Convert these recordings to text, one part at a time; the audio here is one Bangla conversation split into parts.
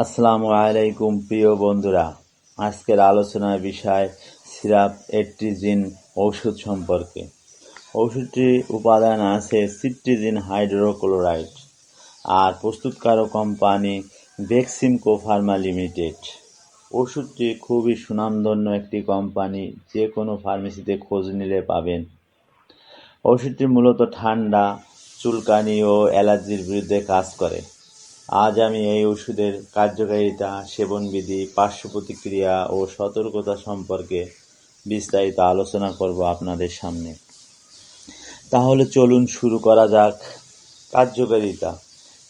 আসসালামু আলাইকুম প্রিয় বন্ধুরা, আজকের আলোচনার বিষয় সিরাপ এট্রিজিন ঔষধ সম্পর্কে। ওষুধটির উপাদান আছে সিট্রিজিন হাইড্রোক্লোরাইড আর প্রস্তুতকারক কোম্পানি বেক্সিমকো ফার্মা লিমিটেড। ওষুধটি খুবই সুনামধন্য একটি কোম্পানি, যে কোনো ফার্মেসিতে খোঁজ নিলে পাবেন। ওষুধটি মূলত ঠান্ডা, চুলকানি ও অ্যালার্জির বিরুদ্ধে কাজ করে। আজ আমি এই ওষুধের কার্যকারিতা, সেবনবিধি, পার্শ্ব প্রতিক্রিয়া ও সতর্কতা সম্পর্কে বিস্তারিত আলোচনা করব আপনাদের সামনে। তাহলে চলুন শুরু করা যাক। কার্যকারিতা: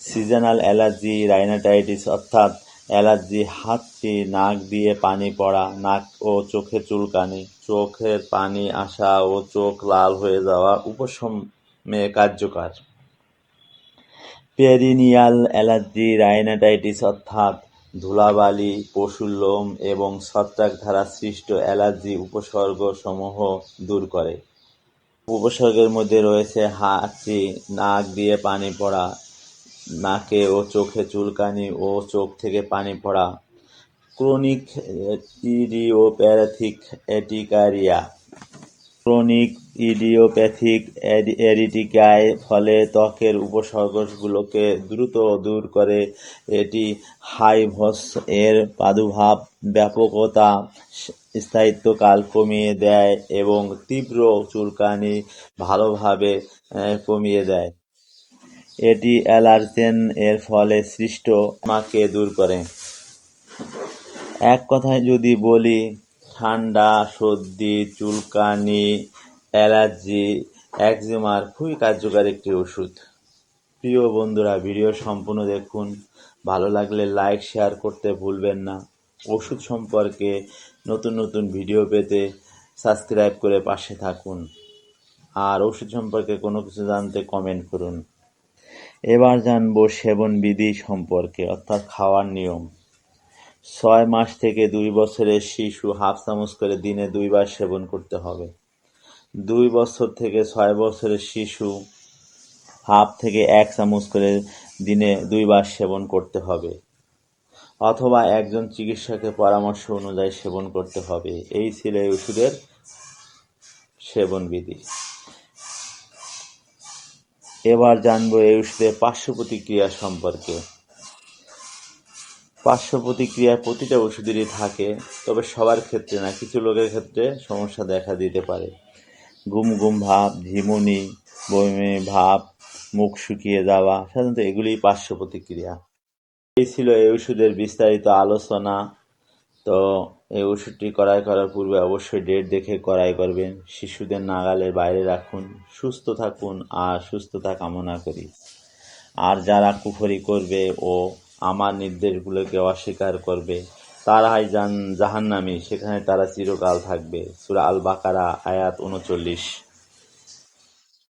সিজনাল অ্যালার্জি রাইনাইটিস অর্থাৎ অ্যালার্জি, হাঁচি, নাক দিয়ে পানি পড়া, নাক ও চোখে চুলকানি, চোখের পানি আসা ও চোখ লাল হয়ে যাওয়া উপশমে কার্যকর। পেরিনিয়াল অ্যালার্জি রাইনাইটিস অর্থাৎ ধুলাবালি, পশুর লোম এবং ছত্রাক দ্বারা সৃষ্ট অ্যালার্জি উপসর্গসমূহ দূর করে। উপসর্গের মধ্যে রয়েছে হাঁচি, নাক দিয়ে পানি পড়া, নাকে ও চোখে চুলকানি ও চোখ থেকে পানি পড়া, ক্রনিক ইডিওপ্যাথিক অ্যার্টিকারিয়া। ক্রনিক ইডিওপ্যাথিক অ্যার্টিকার ফলে ত্বকের উপসর্গগুলোকে দ্রুত দূর করে। এটি হাইভস এর প্রাদুর্ভাব, ব্যাপকতা, স্থায়িত্বকাল কমিয়ে দেয় এবং তীব্র চুলকানি ভালোভাবে কমিয়ে দেয়। এটি অ্যালার্জেন এর ফলে সৃষ্ট মাকে দূর করে। এক কথায় যদি বলি, ঠান্ডা, সর্দি, চুলকানি, অ্যালার্জি, একজিমার খুবই কার্যকর একটি ওষুধ। প্রিয় বন্ধুরা, ভিডিও সম্পূর্ণ দেখুন। ভালো লাগলে লাইক, শেয়ার করতে ভুলবেন না। ওষুধ সম্পর্কে নতুন নতুন ভিডিও পেতে সাবস্ক্রাইব করে পাশে থাকুন। আর ওষুধ সম্পর্কে কোনো কিছু জানতে কমেন্ট করুন। এবার জানবো সেবনবিধি সম্পর্কে, অর্থাৎ খাওয়ার নিয়ম। 6 মাস থেকে 2 বছরের শিশু হাফ চামচ করে দিনে 2 বার সেবন করতে হবে। 2 বছর থেকে 6 বছরের শিশু হাফ থেকে 1 চামচ করে দিনে 2 বার সেবন করতে হবে, অথবা একজন চিকিৎসকের পরামর্শ অনুযায়ী সেবন করতে হবে। এই ছিল এই ওষুধের সেবনবিধি। এবার জানবো এই ওষুধের পার্শ্ব প্রতিক্রিয়া সম্পর্কে। পার্শ্ব প্রতিক্রিয়া প্রতিটা ওষুধেরই থাকে, তবে সবার ক্ষেত্রে না, কিছু লোকের ক্ষেত্রে সমস্যা দেখা দিতে পারে। ঘুম ঘুম ভাব, ঝিমুনি, বমি ভাব, মুখ শুকিয়ে যাওয়া, সাধারণত এগুলিই পার্শ্ব প্রতিক্রিয়া। এই ছিল এই ওষুধের বিস্তারিত আলোচনা। তো এই ওষুধটি ক্রয় করার পূর্বে অবশ্যই ডেট দেখে ক্রয় করবেন। শিশুদের নাগালের বাইরে রাখুন। সুস্থ থাকুন আর সুস্থতা কামনা করি। আর যারা কুফরি করবে ও আমার নির্দেশগুলোকে অস্বীকার করবে, তারাই জাহান্নামী, সেখানে তারা চিরকাল থাকবে। সূরা আল বাকারা আয়াত 39।